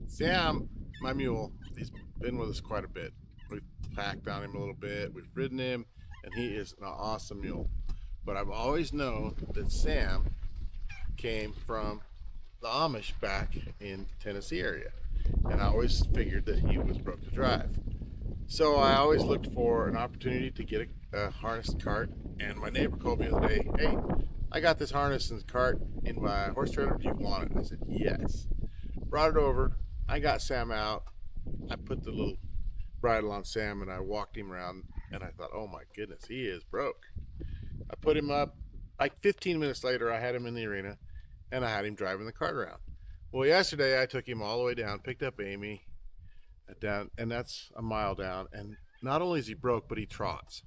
Sam, my mule, he's been with us quite a bit. We've packed on him a little bit, we've ridden him, and he is an awesome mule. But I've always known that Sam came from the Amish back in Tennessee area. And I always figured that he was broke to drive. So I always looked for an opportunity to get a harnessed cart. And my neighbor called me the other day, hey, I got this harness and cart in my horse trailer, do you want it? I said, yes. Brought it over, I got Sam out, I put the little bridle on Sam and I walked him around and I thought, oh my goodness, he is broke. I put him up, like 15 minutes later I had him in the arena and I had him driving the cart around. Well, yesterday I took him all the way down, picked up Amy down, and that's a mile down, and not only is he broke, but he trots.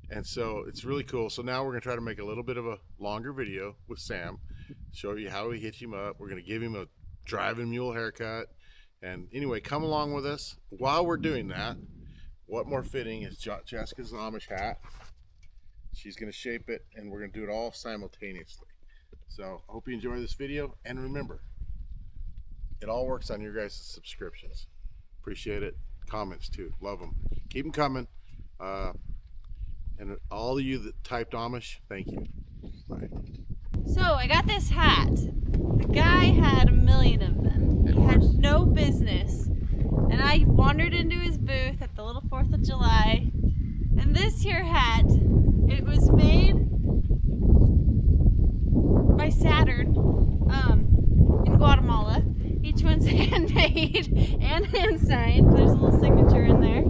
And so it's really cool. So now we're gonna try to make a little bit of a longer video with Sam, show you how we hitch him up. We're gonna give him a driving mule haircut. And anyway, come along with us. While we're doing that, what more fitting is Jessica's Amish hat. She's gonna shape it and we're gonna do it all simultaneously. So I hope you enjoy this video, and remember, it all works on your guys' subscriptions. Appreciate it. Comments too, love them. Keep them coming. And all of you that typed Amish, thank you. Bye. So I got this hat. The guy had 1 million of them. He had no business. And I wandered into his booth at the little 4th of July. And this here hat, it was made by Saturn in Guatemala. Each one's handmade and hand signed. There's a little signature in there.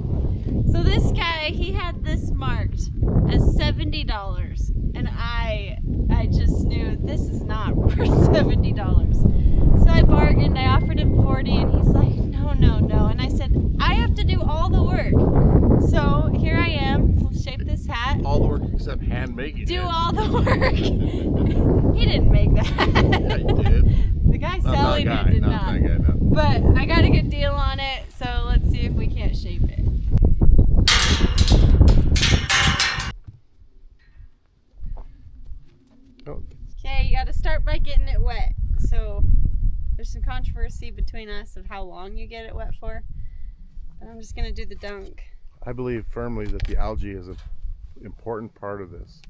So this guy, he had this marked as $70, and I just knew this is not worth $70. So I bargained. I offered him 40, and he's like, no, no, no. And I said, I have to do all the work. So here I am. We'll shape this hat. All the work except hand making. Do all the work. He didn't make that. Yeah, you did. The guy selling it did not. That guy, no. But I got a good deal on it, so let's see if we can't shape it. Okay, you got to start by getting it wet. So there's some controversy between us of how long you get it wet for. But I'm just going to do the dunk. I believe firmly that the algae is an important part of this.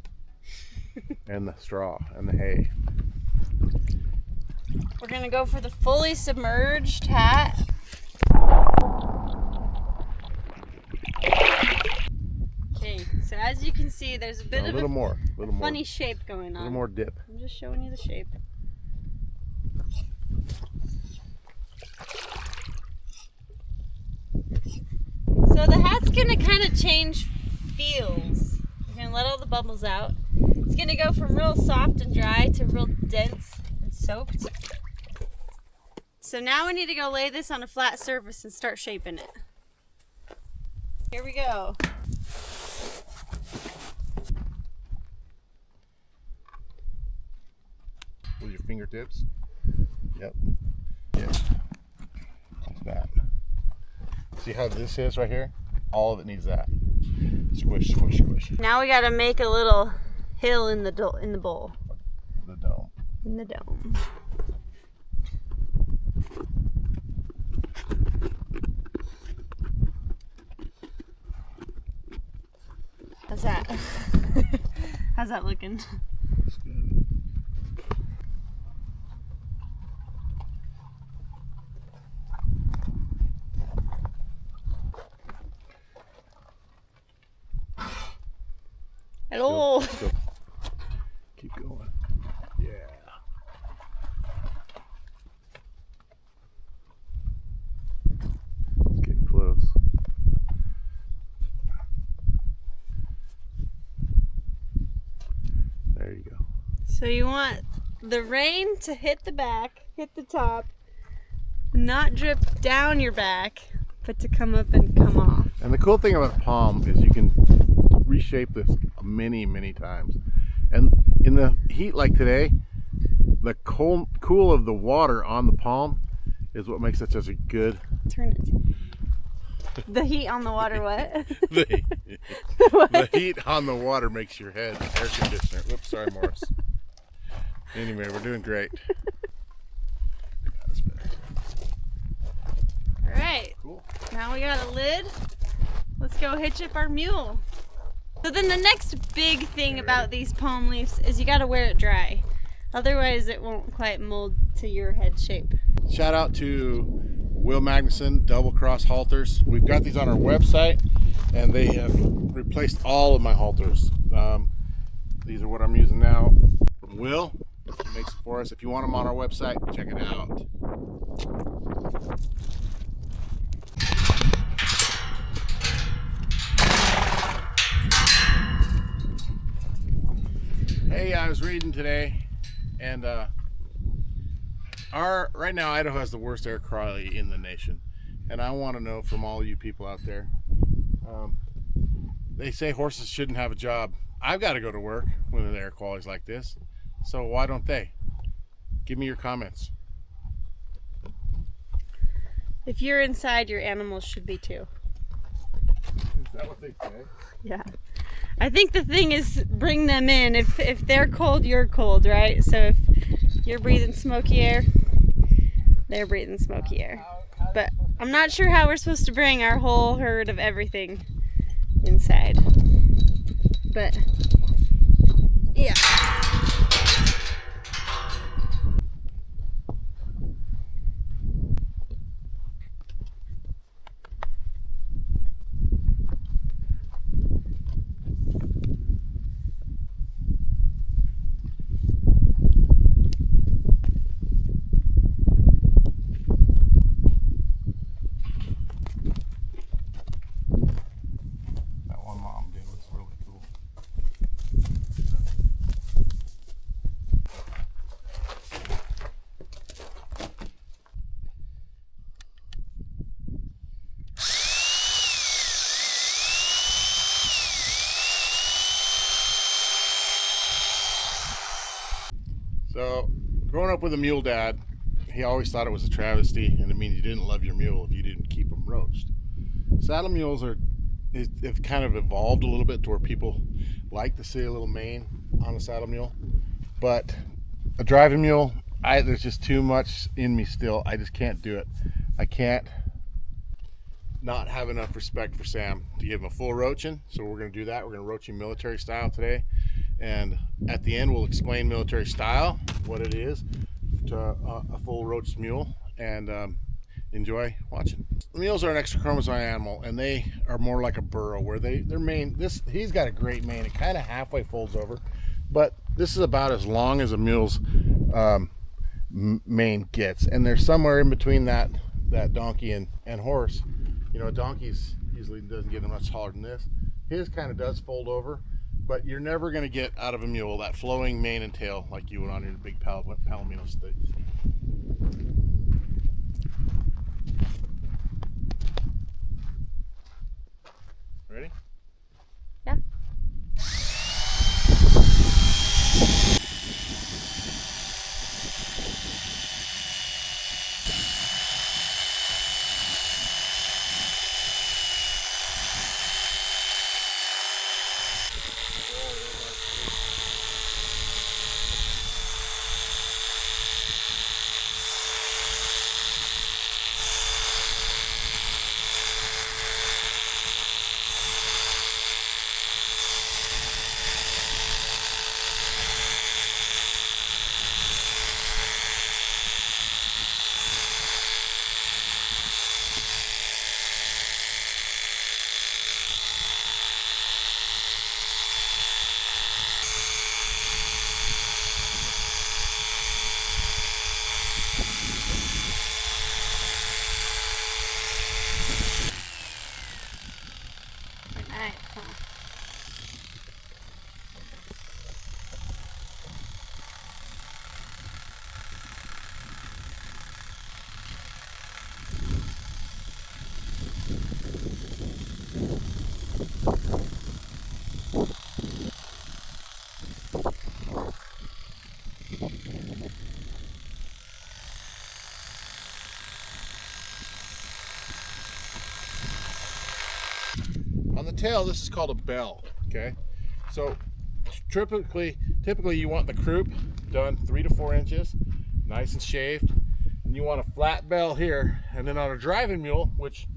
And the straw and the hay. We're going to go for the fully submerged hat. Okay, so as you can see, there's a bit of a funny shape going on. A little more dip. I'm just showing you the shape. So the hat's going to kind of change feels. We're going to let all the bubbles out. It's going to go from real soft and dry to real dense and soaked. So now we need to go lay this on a flat surface and start shaping it. Here we go. With your fingertips. Yep. Yeah. Like that. See how this is right here? All of it needs that. Squish, squish, squish. Now we got to make a little hill in the bowl. The dome. In the dome. How's that? How's that looking? That's good. Hello. Go. Keep going. Yeah. It's getting close. There you go. So you want the rain to hit the back, hit the top, not drip down your back, but to come up and come off. And the cool thing about palm is you can reshape this many times. And in the heat like today, the cool of the water on the palm is what makes it such a good... Turn it. The heat on the water what? the heat on the water makes your head air conditioner. Whoops, sorry Morris. Anyway, we're doing great. That's better. Now we got a lid. Let's go hitch up our mule. So then the next big thing about these palm leaves is you got to wear it dry. Otherwise it won't quite mold to your head shape. Shout out to Will Magnuson double cross halters. We've got these on our website and they have replaced all of my halters. These are what I'm using now from Will. He makes them for us. If you want them on our website, check it out. Hey, I was reading today, and right now Idaho has the worst air quality in the nation, and I want to know from all you people out there. They say horses shouldn't have a job. I've got to go to work when the air quality is like this, so why don't they? Give me your comments. If you're inside, your animals should be too. Is that what they say? Yeah. I think the thing is bring them in. If they're cold, you're cold, right? So if you're breathing smoky air, they're breathing smoky air. But I'm not sure how we're supposed to bring our whole herd of everything inside. But yeah. So, growing up with a mule dad, he always thought it was a travesty, and it means you didn't love your mule if you didn't keep them roached. Saddle mules have kind of evolved a little bit to where people like to see a little mane on a saddle mule, but a driving mule, there's just too much in me still. I just can't do it. I can't not have enough respect for Sam to give him a full roaching. So we're going to do that. We're going to roach him military style today. And at the end, we'll explain military style, what it is to a full roached mule, and enjoy watching. Mules are an extra chromosome animal, and they are more like a burro, where their mane, he's got a great mane. It kind of halfway folds over, but this is about as long as a mule's mane gets, and they're somewhere in between that donkey and horse. You know, a donkey's usually doesn't get much taller than this. His kind of does fold over, but you're never going to get out of a mule that flowing mane and tail like you would on your big Palomino sticks. Ready? Yeah. On the tail, this is called a bell, okay? So typically you want the croup done 3 to 4 inches, nice and shaved, and you want a flat bell here. And then on a driving mule, which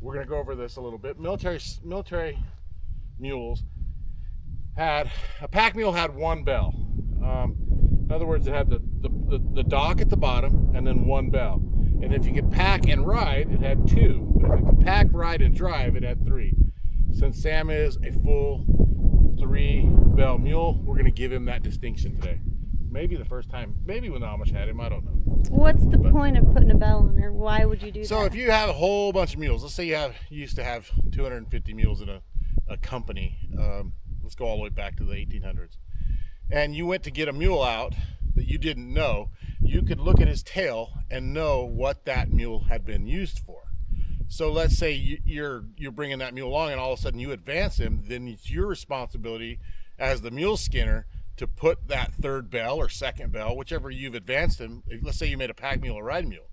we're going to go over this a little bit. Military mules had, a pack mule had one bell. In other words, it had the dock at the bottom and then one bell. And if you could pack and ride, it had two. But if it could pack, ride, and drive, it had three. Since Sam is a full 3-bell mule, we're going to give him that distinction today. Maybe the first time, maybe when the Amish had him, I don't know. What's the point of putting a bell on her? Why would you do that? So if you have a whole bunch of mules, let's say you used to have 250 mules in a company. Let's go all the way back to the 1800s. And you went to get a mule out that you didn't know, you could look at his tail and know what that mule had been used for. So let's say you're bringing that mule along and all of a sudden you advance him, then it's your responsibility as the mule skinner to put that third bell or second bell, whichever you've advanced him. Let's say you made a pack mule or ride mule.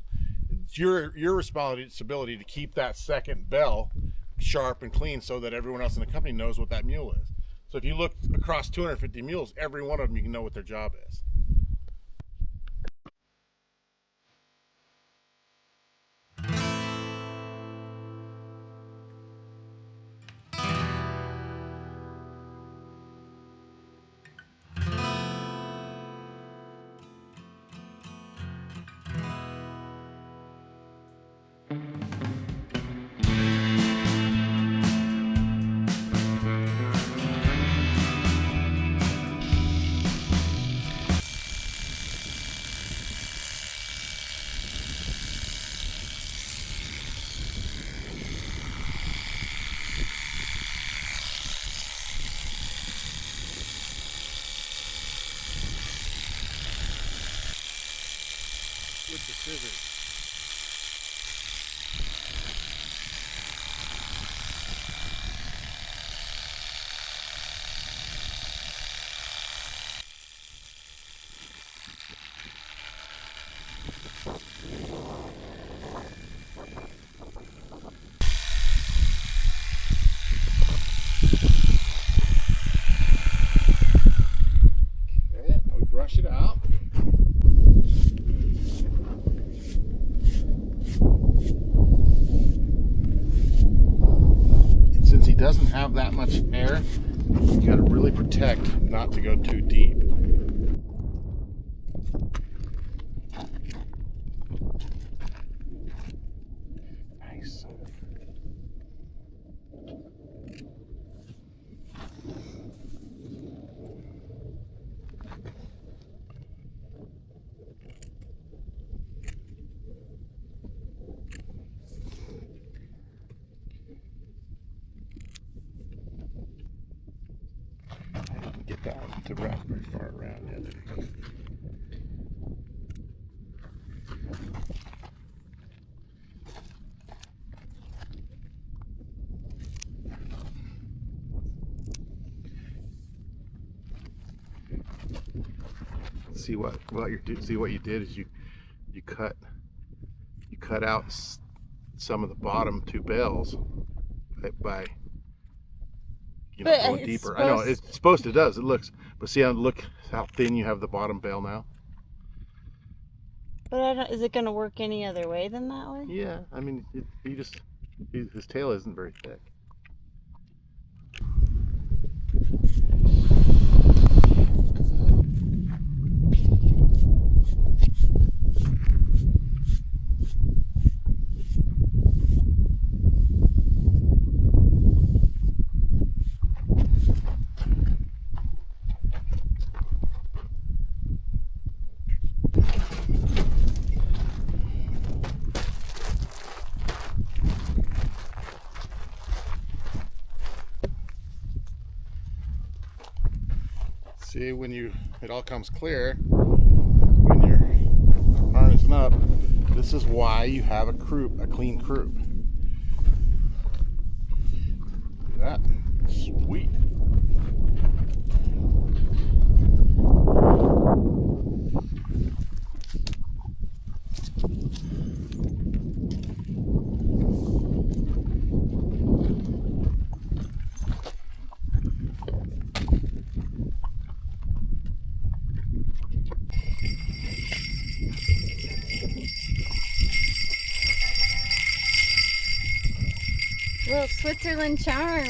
It's your responsibility to keep that second bell sharp and clean so that everyone else in the company knows what that mule is. So if you look across 250 mules, every one of them you can know what their job is. With the scissors. Okay, now we brush it out. Doesn't have that much air, you got to really protect not to go too deep. Nice. Get that one to wrap very far around. Yeah, there we go. See what you did is you cut out some of the bottom two bells by going deeper. I know it's supposed to does. It looks, but see how thin you have the bottom bell now. But is it going to work any other way than that way? Yeah, I mean, his tail isn't very thick. See, when it all comes clear, when you're harnessing up, this is why you have a clean croup. Look at that, sweet. Little Switzerland charm.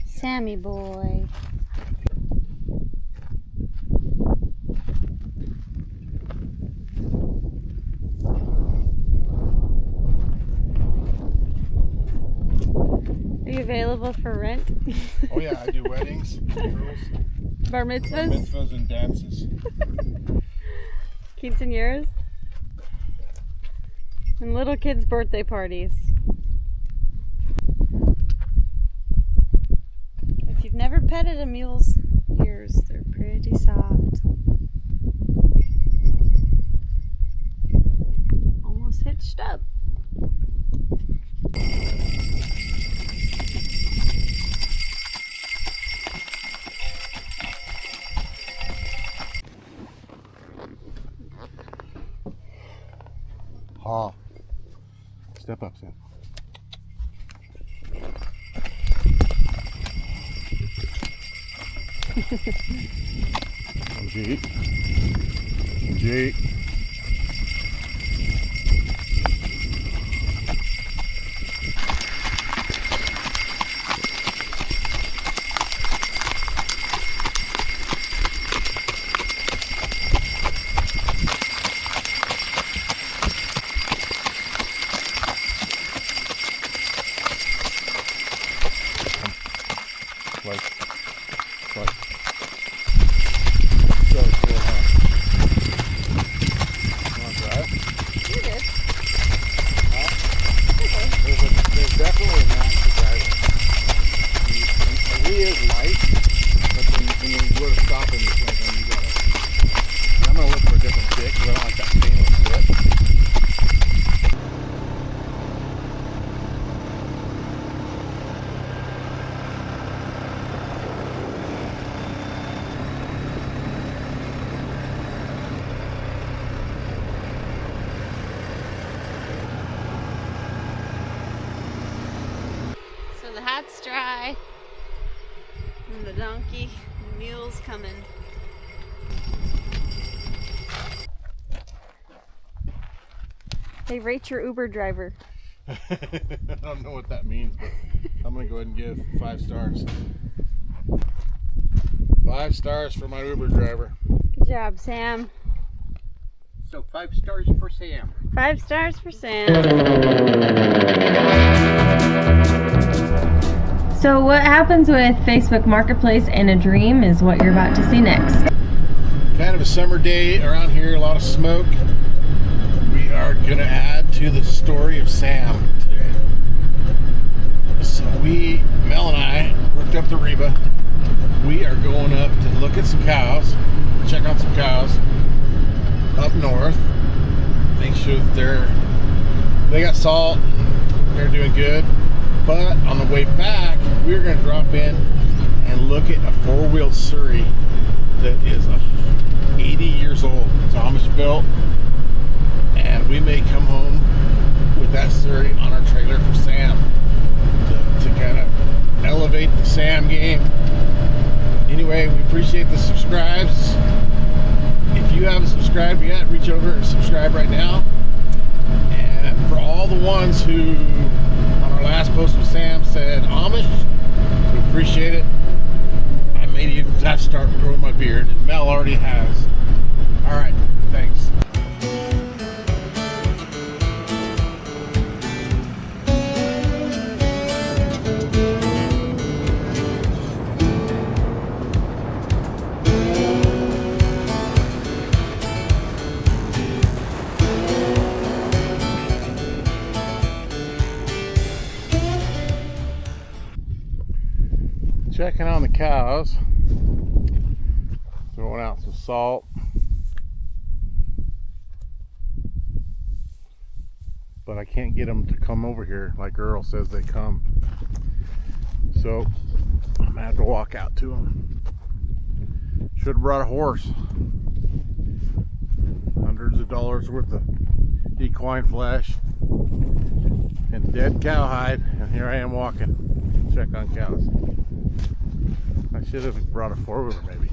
Sammy boy. Are you available for rent? Oh yeah, I do weddings, girls, Bar mitzvahs? and dances. Quinceañeras? And little kids' birthday parties. If you've never petted a mule's ears, they're pretty soft. Almost hitched up. Ha. Step up, Sam. Jake. Jake. Like. So cool, huh? You want to drive? You did. Huh? There's definitely a knack to driving. He is light, but then when you go to stop him, it's like when you gotta. I'm gonna look for a different kick because I don't like that stainless foot. So the hat's dry. And the donkey, the mule's coming. They rate your Uber driver. I don't know what that means, but I'm gonna go ahead and give 5 stars. 5 stars for my Uber driver. Good job, Sam. So 5 stars for Sam. 5 stars for Sam. So what happens with Facebook Marketplace and a dream is what you're about to see next. Kind of a summer day around here, a lot of smoke. We are gonna add to the story of Sam today. So Mel and I worked up the Reba. We are going up to look at some cows, check on some cows up north. Make sure that they got salt, they're doing good. But on the way back, we're going to drop in and look at a 4-wheeled Surrey that is 80 years old. It's Amish built, and we may come home with that Surrey on our trailer for Sam to kind of elevate the Sam game. Anyway, we appreciate the subscribes. If you haven't subscribed yet, reach over and subscribe right now. And for all the ones who on our last post with Sam said Amish, we appreciate it. I may even have to start growing my beard, and Mel already has. All right, thanks. Checking on the cows, throwing out some salt, but I can't get them to come over here like Earl says they come, so I'm gonna have to walk out to them. Should have brought a horse. Hundreds of dollars worth of equine flesh and dead cowhide, and here I am walking. Check on cows. I should have brought a four-wheeler maybe.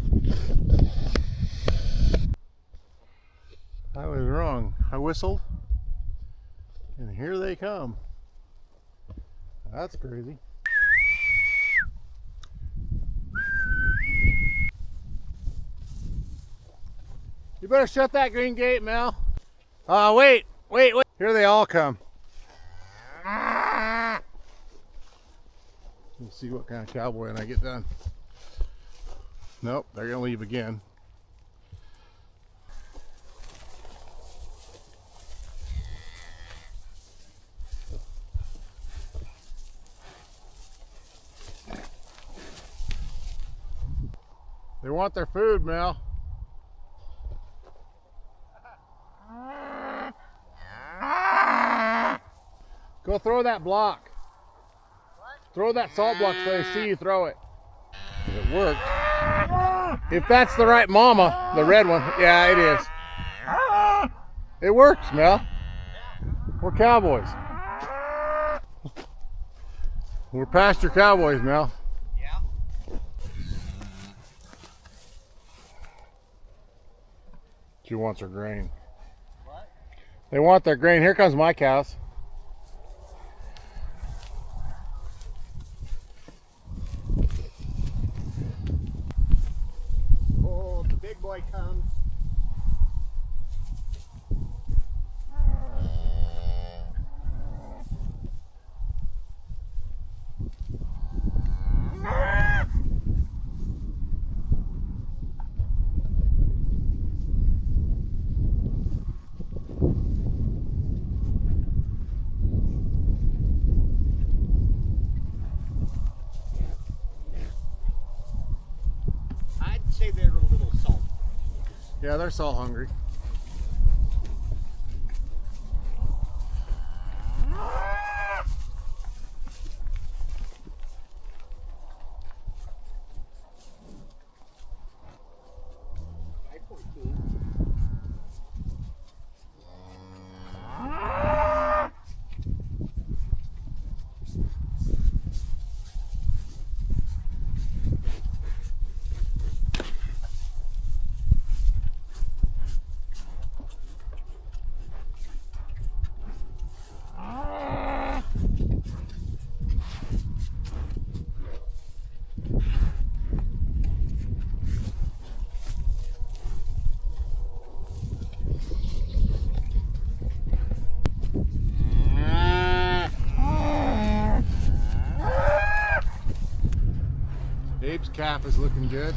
I was wrong. I whistled, and here they come. That's crazy. You better shut that green gate, Mel. Wait. Here they all come. Let's see what kind of cowboy when I get done. Nope, they're gonna leave again. They want their food, Mel. Go throw that block. What? Throw that salt block so they see you throw it. It worked. If that's the right mama, the red one, yeah, it is. It works, Mel. We're cowboys. We're pasture cowboys, Mel. Yeah. She wants her grain. What? They want their grain. Here comes my cows. Oh, the big boy comes. I'd say they're a little salt. Yeah, they're salt hungry. Abe's calf is looking good.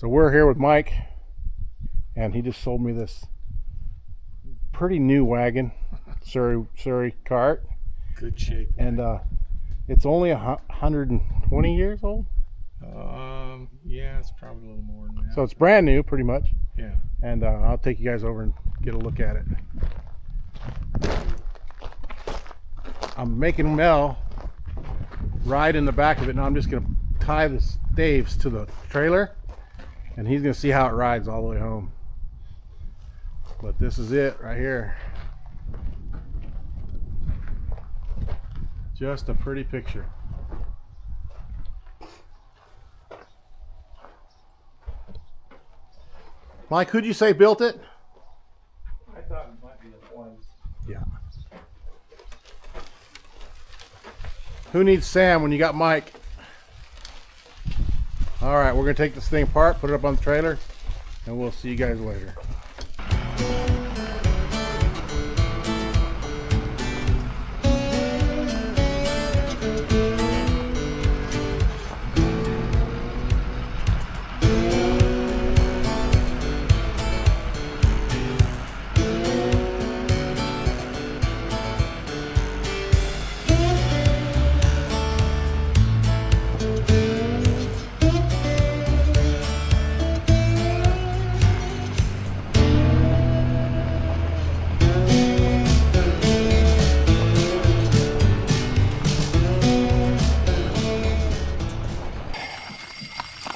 So we're here with Mike, and he just sold me this pretty new wagon, Surrey cart, Good shape. and it's only 120 years old. Yeah, it's probably a little more than that. So it's brand new, pretty much. Yeah. And I'll take you guys over and get a look at it. I'm making Mel ride in the back of it. Now I'm just going to tie the staves to the trailer, And he's gonna see how it rides all the way home. But this is it right here. Just a pretty picture. Mike, who'd you say built it? I thought it might be the twins. Yeah. Who needs Sam when you got Mike? All right, we're gonna take this thing apart, put it up on the trailer, and we'll see you guys later.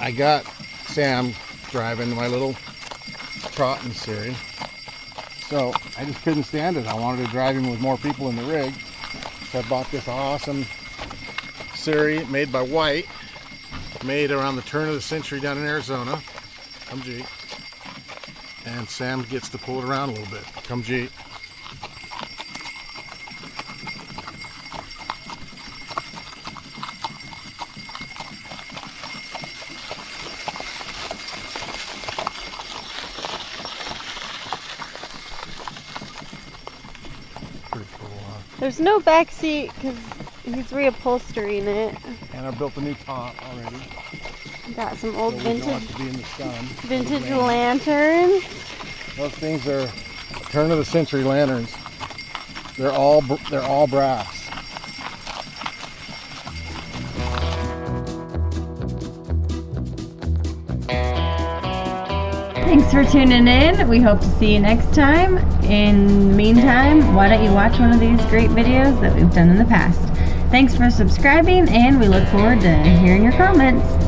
I got Sam driving my little trot in Surrey, so I just couldn't stand it. I wanted to drive him with more people in the rig, so I bought this awesome Surrey made by White, made around the turn of the century down in Arizona. Come G. And Sam gets to pull it around a little bit. Come G. Pretty cool, huh? There's no back seat because he's reupholstering it. And I built a new top already. Got some old So we don't have vintage to be in the sun. vintage lanterns. Those things are turn of the century lanterns. They're all brass. Thanks for tuning in. We hope to see you next time. In the meantime, why don't you watch one of these great videos that we've done in the past. Thanks for subscribing, and we look forward to hearing your comments.